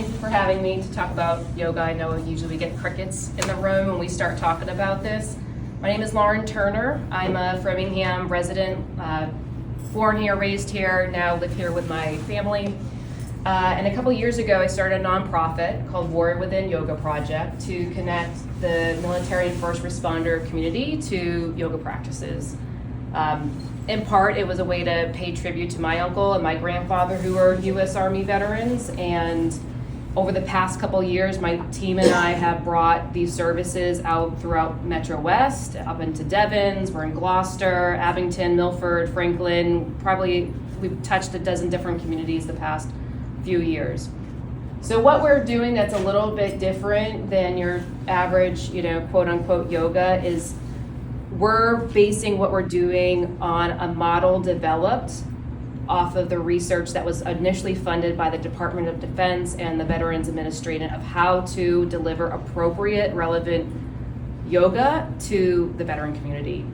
Thank you for having me to talk about yoga. I know usually we get crickets in the room when we start talking about this. My name is Lauren Turner. I'm a Framingham resident, born here, raised here, now live here with my family. And a couple years ago, I started a nonprofit called Warrior Within Yoga Project to connect the military and first responder community to yoga practices. In part, it was a way to pay tribute to my uncle and my grandfather who were U.S. Army veterans. And over the past couple years, my team and I have brought these services out throughout Metro West, up into Devens, we're in Gloucester, Abington, Milford, Franklin. Probably we've touched a dozen different communities the past few years. So what we're doing that's a little bit different than your average, quote unquote yoga is we're basing what we're doing on a model developed off of the research that was initially funded by the Department of Defense and the Veterans Administration of how to deliver appropriate, relevant yoga to the veteran community.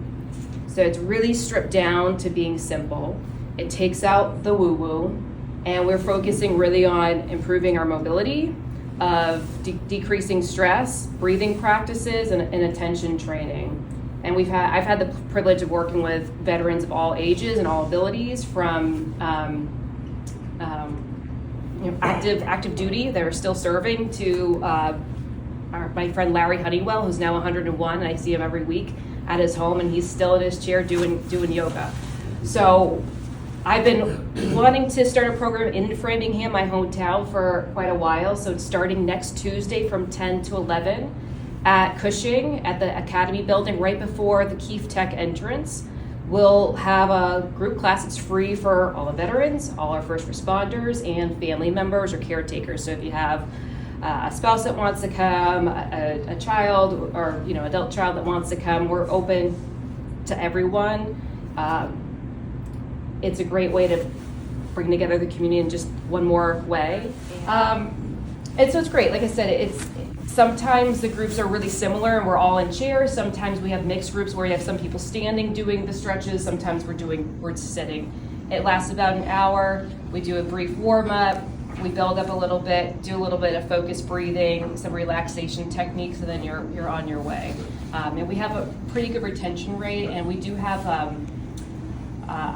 So it's really stripped down to being simple. It takes out the woo-woo, and we're focusing really on improving our mobility, of decreasing stress, breathing practices, and attention training. And I've had the privilege of working with veterans of all ages and all abilities, from active duty that are still serving to my friend Larry Honeywell, who's now 101, and I see him every week at his home, and he's still in his chair doing yoga. So I've been wanting to start a program in Framingham, my hometown, for quite a while. So it's starting next Tuesday from 10 to 11 at Cushing at the Academy building right before the Keefe Tech entrance. We'll have a group class. It's free for all the veterans, all our first responders, and family members or caretakers. So if you have a spouse that wants to come, a child or adult child that wants to come, we're open to everyone. It's a great way to bring together the community in just one more way. And so it's great. Like I said, sometimes the groups are really similar and we're all in chairs. Sometimes we have mixed groups where you have some people standing doing the stretches. Sometimes we're sitting. It lasts about an hour. We do a brief warm up. We build up a little bit, do a little bit of focused breathing, some relaxation techniques, and then you're on your way. And we have a pretty good retention rate, and we do have a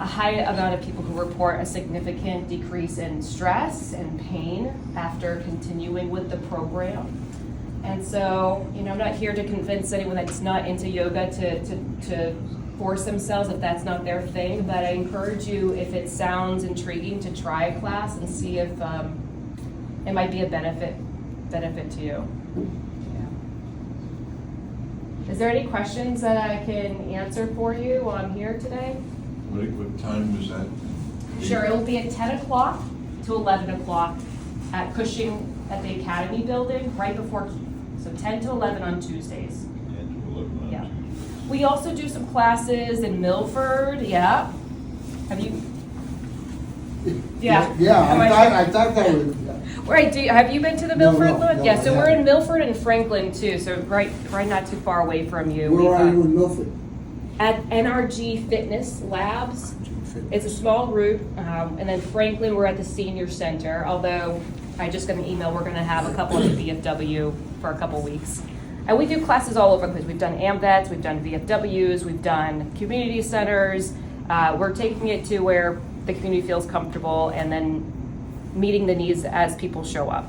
high amount of people who report a significant decrease in stress and pain after continuing with the program. And so, I'm not here to convince anyone that's not into yoga to force themselves if that's not their thing, but I encourage you, if it sounds intriguing, to try a class and see if it might be a benefit to you. Yeah. Is there any questions that I can answer for you while I'm here today? What time was that? Sure, it will be at 10 o'clock to 11 o'clock at Cushing at the Academy building, right before Keefe. So 10 to 11 on Tuesdays. 10 to 11 on Yeah. Tuesday. We also do some classes in Milford. Yeah. Have you? Yeah. Yeah, I thought that was. Right. Have you been to the No, Milford? no, Yeah. So I we're in haven't. Milford and Franklin too. So right, not too far away from you. Where are you in Milford? At NRG Fitness Labs. It's a small group, and then Franklin, we're at the Senior Center, although I just got an email, we're gonna have a couple at the VFW for a couple weeks. And we do classes all over the place. We've done AMVETs, we've done VFWs, we've done community centers. We're taking it to where the community feels comfortable and then meeting the needs as people show up.